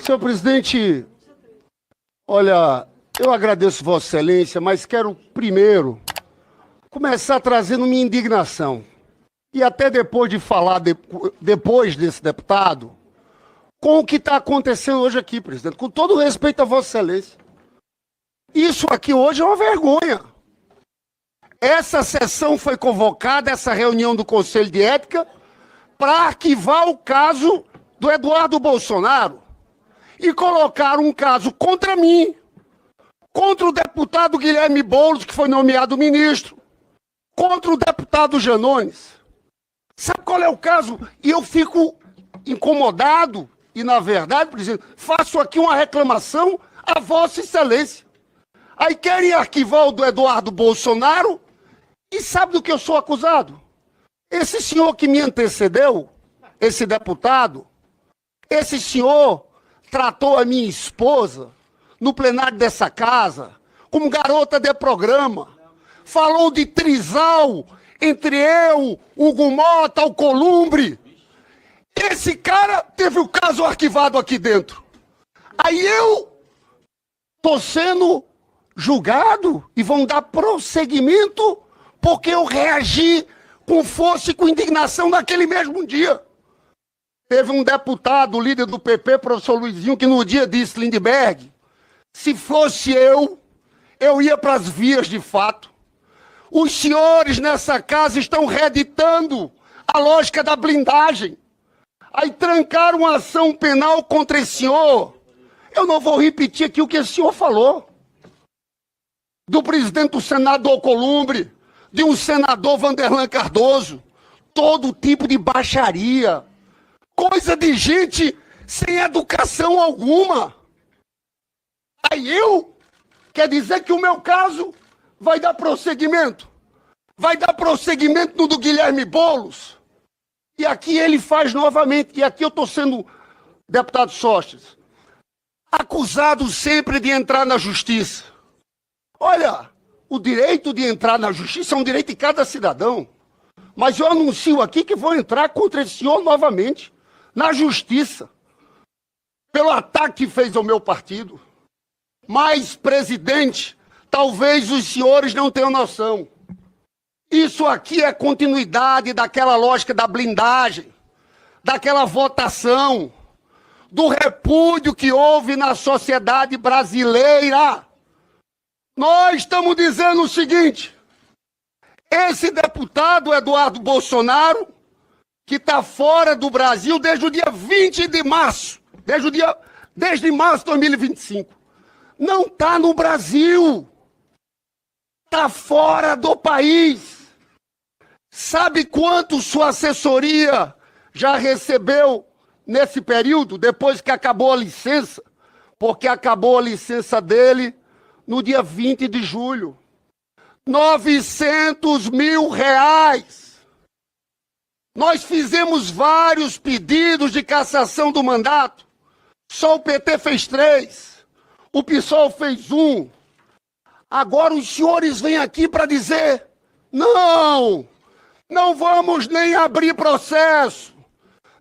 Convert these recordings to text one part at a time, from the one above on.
Senhor presidente, olha, eu agradeço Vossa Excelência, mas quero primeiro começar trazendo minha indignação. E até depois de falar, depois desse deputado, com o que está acontecendo hoje aqui, presidente, com todo respeito a Vossa Excelência. Isso aqui hoje é uma vergonha. Essa sessão foi convocada, essa reunião do Conselho de Ética, para arquivar o caso do Eduardo Bolsonaro e colocar um caso contra mim, contra o deputado Guilherme Boulos, que foi nomeado ministro, contra o deputado Janones. Sabe qual é o caso? E eu fico incomodado e, na verdade, presidente, faço aqui uma reclamação a Vossa Excelência. Aí querem arquivar o do Eduardo Bolsonaro e sabe do que eu sou acusado? Esse senhor que me antecedeu, esse deputado, esse senhor tratou a minha esposa no plenário dessa casa como garota de programa. Falou de trisal entre eu, Hugo Mota, o Columbre. Esse cara teve o caso arquivado aqui dentro. Aí eu tô sendo julgado e vão dar prosseguimento porque eu reagi com força e com indignação naquele mesmo dia. Teve um deputado, líder do PP, professor Luizinho, que no dia disse, Lindbergh, se fosse eu ia para as vias de fato. Os senhores nessa casa estão reeditando a lógica da blindagem. Aí trancaram uma ação penal contra esse senhor. Eu não vou repetir aqui o que esse senhor falou. Do presidente do Senado, Alcolumbre, de um senador, Vanderlan Cardoso. Todo tipo de baixaria. Coisa de gente sem educação alguma. Aí quer dizer que o meu caso vai dar prosseguimento. Vai dar prosseguimento no do Guilherme Boulos. E aqui ele faz novamente. E aqui eu estou sendo, deputado Sóstenes, acusado sempre de entrar na justiça. Olha, o direito de entrar na justiça é um direito de cada cidadão. Mas eu anuncio aqui que vou entrar contra esse senhor novamente, na justiça, pelo ataque que fez ao meu partido. Mas, presidente, talvez os senhores não tenham noção. Isso aqui é continuidade daquela lógica da blindagem, daquela votação, do repúdio que houve na sociedade brasileira. Nós estamos dizendo o seguinte, esse deputado Eduardo Bolsonaro, que está fora do Brasil desde o dia 20 de março, desde março de 2025, não está no Brasil, está fora do país. Sabe quanto sua assessoria já recebeu nesse período, depois que acabou a licença? Porque acabou a licença dele no dia 20 de julho. R$900 mil. Nós fizemos vários pedidos de cassação do mandato. Só o PT fez 3. O PSOL fez 1. Agora os senhores vêm aqui para dizer, não vamos nem abrir processo.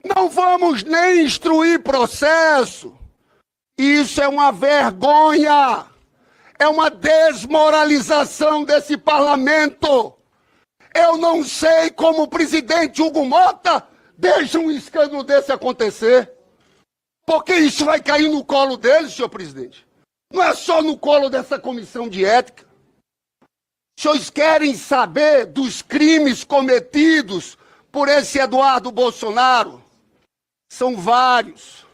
Não vamos nem instruir processo. Isso é uma vergonha. É uma desmoralização desse parlamento. Eu não sei como o presidente Hugo Mota deixa um escândalo desse acontecer. Porque isso vai cair no colo dele, senhor presidente. Não é só no colo dessa comissão de ética. Os senhores querem saber dos crimes cometidos por esse Eduardo Bolsonaro? São vários.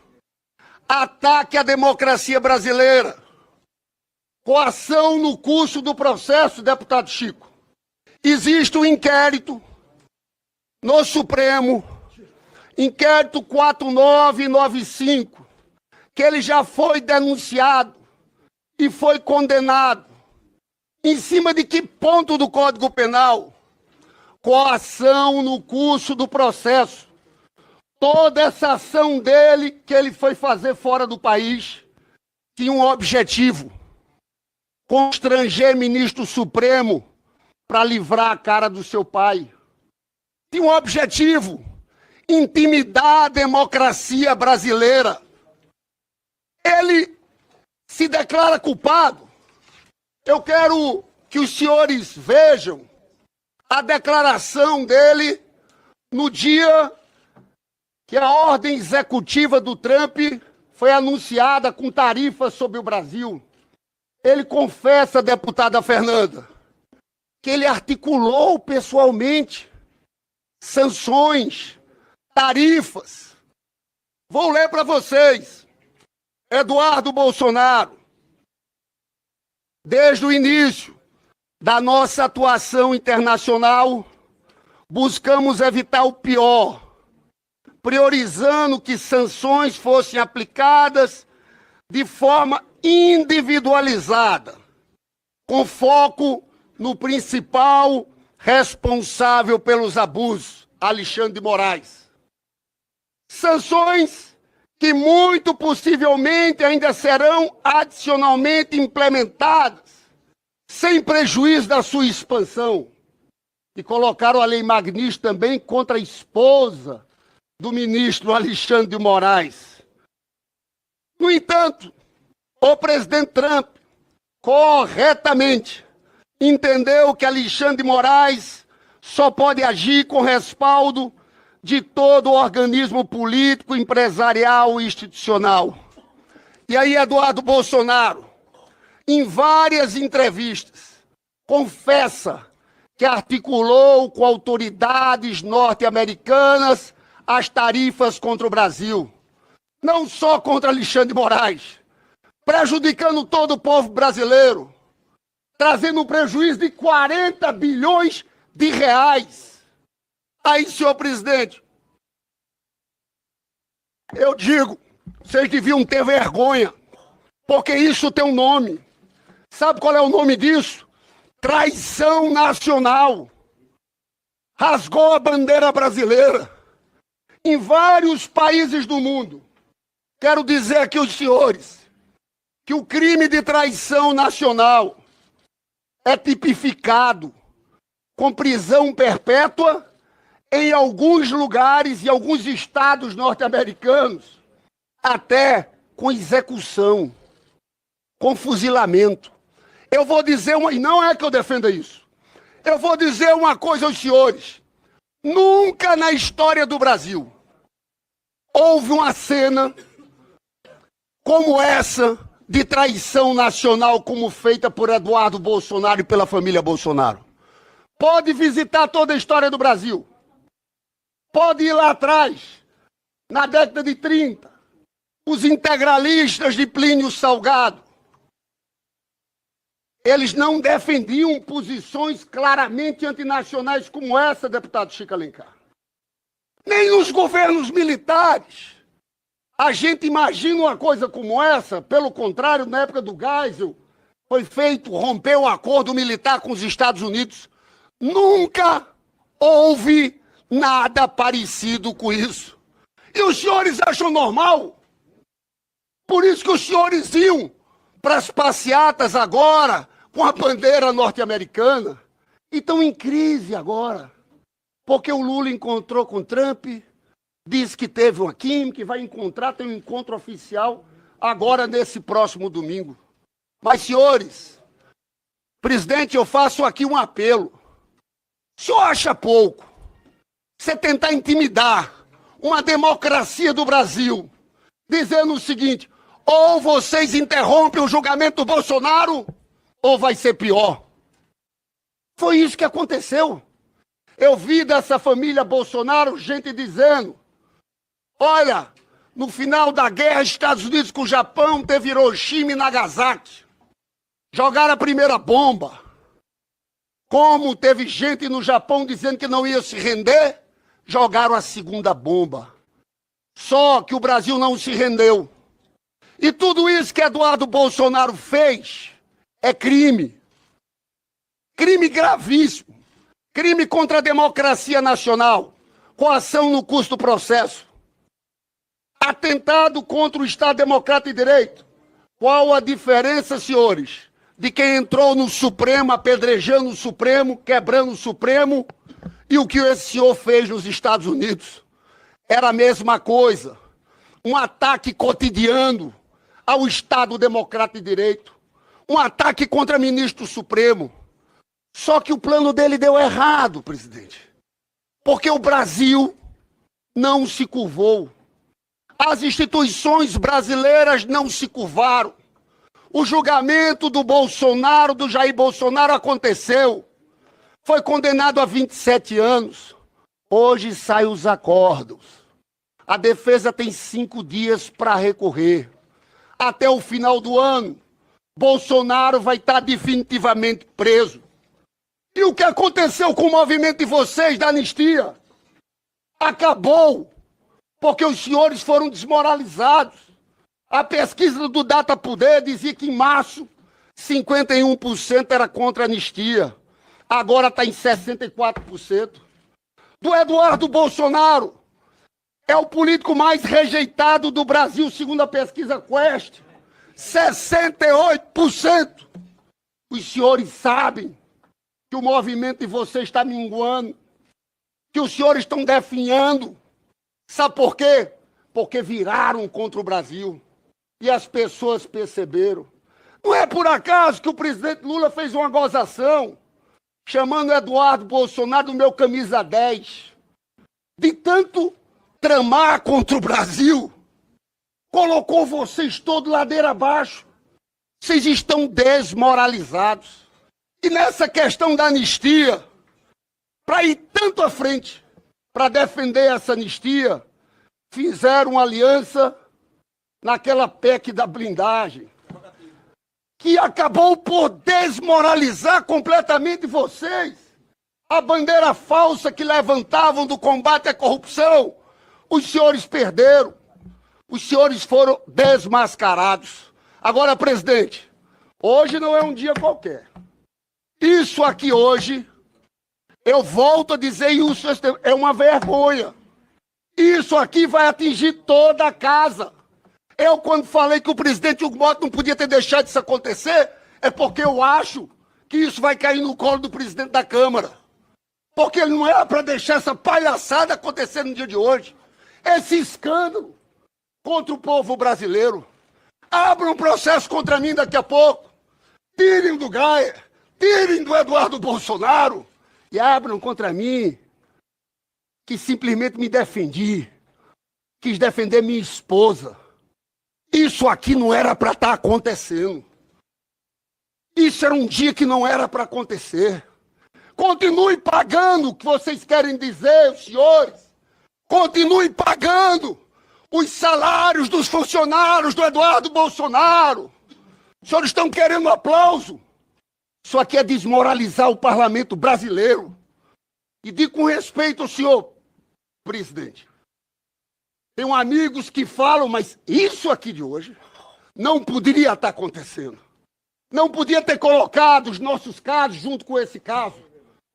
Ataque à democracia brasileira. Coação no curso do processo, deputado Chico. Existe um inquérito no Supremo, inquérito 4995, que ele já foi denunciado e foi condenado. Em cima de que ponto do Código Penal? Coação no curso do processo. Toda essa ação dele, que ele foi fazer fora do país, tinha um objetivo: constranger ministro Supremo para livrar a cara do seu pai. Tinha um objetivo: intimidar a democracia brasileira. ele se declara culpado. Eu quero que os senhores vejam a declaração dele no dia que a ordem executiva do Trump foi anunciada com tarifas sobre o Brasil. Ele confessa, deputada Fernanda, que ele articulou pessoalmente sanções, tarifas. Vou ler para vocês. Eduardo Bolsonaro, desde o início da nossa atuação internacional, buscamos evitar o pior, priorizando que sanções fossem aplicadas de forma individualizada, com foco no principal responsável pelos abusos, Alexandre de Moraes. Sanções que muito possivelmente ainda serão adicionalmente implementadas, sem prejuízo da sua expansão. E colocaram a Lei Magnitsky também contra a esposa do ministro Alexandre de Moraes. No entanto, o presidente Trump, corretamente, entendeu que Alexandre de Moraes só pode agir com respaldo de todo o organismo político, empresarial e institucional. E aí, Eduardo Bolsonaro, em várias entrevistas, confessa que articulou com autoridades norte-americanas as tarifas contra o Brasil. Não só contra Alexandre de Moraes, prejudicando todo o povo brasileiro, trazendo um prejuízo de 40 bilhões de reais. Aí, senhor presidente, eu digo, vocês deviam ter vergonha, porque isso tem um nome. Sabe qual é o nome disso? Traição nacional. Rasgou a bandeira brasileira em vários países do mundo. Quero dizer aqui aos senhores que o crime de traição nacional é tipificado com prisão perpétua em alguns lugares e alguns estados norte-americanos, até com execução, com fuzilamento. Eu vou dizer uma, e não é que eu defenda isso, eu vou dizer uma coisa aos senhores. Nunca na história do Brasil houve uma cena como essa de traição nacional como feita por Eduardo Bolsonaro e pela família Bolsonaro. Pode visitar toda a história do Brasil. Pode ir lá atrás, na década de 30, os integralistas de Plínio Salgado. Eles não defendiam posições claramente antinacionais como essa, deputado Chico Alencar. Nem nos governos militares. A gente imagina uma coisa como essa, pelo contrário, na época do Geisel, foi feito, rompeu o acordo militar com os Estados Unidos. Nunca houve nada parecido com isso. E os senhores acham normal? Por isso que os senhores iam para as passeatas agora, com a bandeira norte-americana, e estão em crise agora. Porque o Lula encontrou com Trump, disse que teve uma química, que vai encontrar, tem um encontro oficial agora nesse próximo domingo. Mas, senhores, presidente, eu faço aqui um apelo. O senhor acha pouco você tentar intimidar uma democracia do Brasil, dizendo o seguinte: ou vocês interrompem o julgamento do Bolsonaro, ou vai ser pior. Foi isso que aconteceu. Eu vi dessa família Bolsonaro gente dizendo: olha, no final da guerra, Estados Unidos com o Japão, teve Hiroshima e Nagasaki. Jogaram a primeira bomba. Como teve gente no Japão dizendo que não ia se render, jogaram a segunda bomba. Só que o Brasil não se rendeu. E tudo isso que Eduardo Bolsonaro fez é crime. Crime gravíssimo. Crime contra a democracia nacional. Coação no custo do processo. Atentado contra o Estado Democrático de Direito. Qual a diferença, senhores, de quem entrou no Supremo, apedrejando o Supremo, quebrando o Supremo, e o que esse senhor fez nos Estados Unidos? Era a mesma coisa. Um ataque cotidiano ao Estado Democrático de Direito, um ataque contra ministro Supremo. Só que o plano dele deu errado, presidente. Porque o Brasil não se curvou. As instituições brasileiras não se curvaram. O julgamento do Bolsonaro, do Jair Bolsonaro, aconteceu. Foi condenado a 27 anos. Hoje saem os acordos. A defesa tem 5 dias para recorrer. Até o final do ano, Bolsonaro vai estar definitivamente preso. E o que aconteceu com o movimento de vocês da anistia? Acabou, porque os senhores foram desmoralizados. A pesquisa do Data Poder dizia que em março 51% era contra a anistia. Agora está em 64%. Do Eduardo Bolsonaro, é o político mais rejeitado do Brasil, segundo a pesquisa Quest. 68%. Os senhores sabem que o movimento de vocês está minguando, que os senhores estão definhando. Sabe por quê? Porque viraram contra o Brasil. E as pessoas perceberam. Não é por acaso que o presidente Lula fez uma gozação, chamando Eduardo Bolsonaro do meu camisa 10. De tanto tramar contra o Brasil, colocou vocês todos ladeira abaixo. Vocês estão desmoralizados. E nessa questão da anistia, para ir tanto à frente, para defender essa anistia, fizeram uma aliança naquela PEC da blindagem, que acabou por desmoralizar completamente vocês. A bandeira falsa que levantavam do combate à corrupção, os senhores perderam. Os senhores foram desmascarados. Agora, presidente, hoje não é um dia qualquer. Isso aqui hoje, eu volto a dizer isso, é uma vergonha. Isso aqui vai atingir toda a casa. Eu, quando falei que o presidente Hugo Motta não podia ter deixado isso acontecer, é porque eu acho que isso vai cair no colo do presidente da Câmara. Porque ele não era para deixar essa palhaçada acontecer no dia de hoje. Esse escândalo contra o povo brasileiro. Abram um processo contra mim daqui a pouco. Tirem do Gaia, tirem do Eduardo Bolsonaro e abram contra mim, que simplesmente me defendi. Quis defender minha esposa. Isso aqui não era para estar acontecendo. Isso era um dia que não era para acontecer. Continue pagando o que vocês querem dizer, os senhores. Continue pagando os salários dos funcionários do Eduardo Bolsonaro. Os senhores estão querendo aplauso. Isso aqui é desmoralizar o parlamento brasileiro. E digo com respeito ao senhor presidente. Tenho amigos que falam, mas isso aqui de hoje não poderia estar acontecendo. Não podia ter colocado os nossos casos junto com esse caso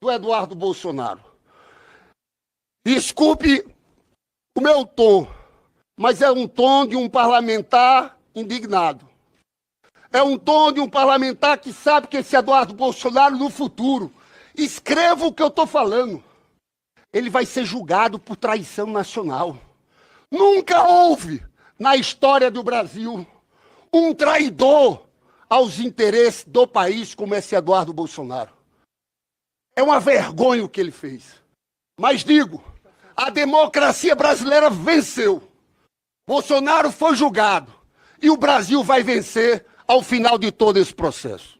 do Eduardo Bolsonaro. Desculpe o meu tom, mas é um tom de um parlamentar indignado. É um tom de um parlamentar que sabe que esse Eduardo Bolsonaro, no futuro, escreva o que eu estou falando, ele vai ser julgado por traição nacional. Nunca houve, na história do Brasil, um traidor aos interesses do país como esse Eduardo Bolsonaro. É uma vergonha o que ele fez. Mas digo, a democracia brasileira venceu. Bolsonaro foi julgado. E o Brasil vai vencer ao final de todo esse processo.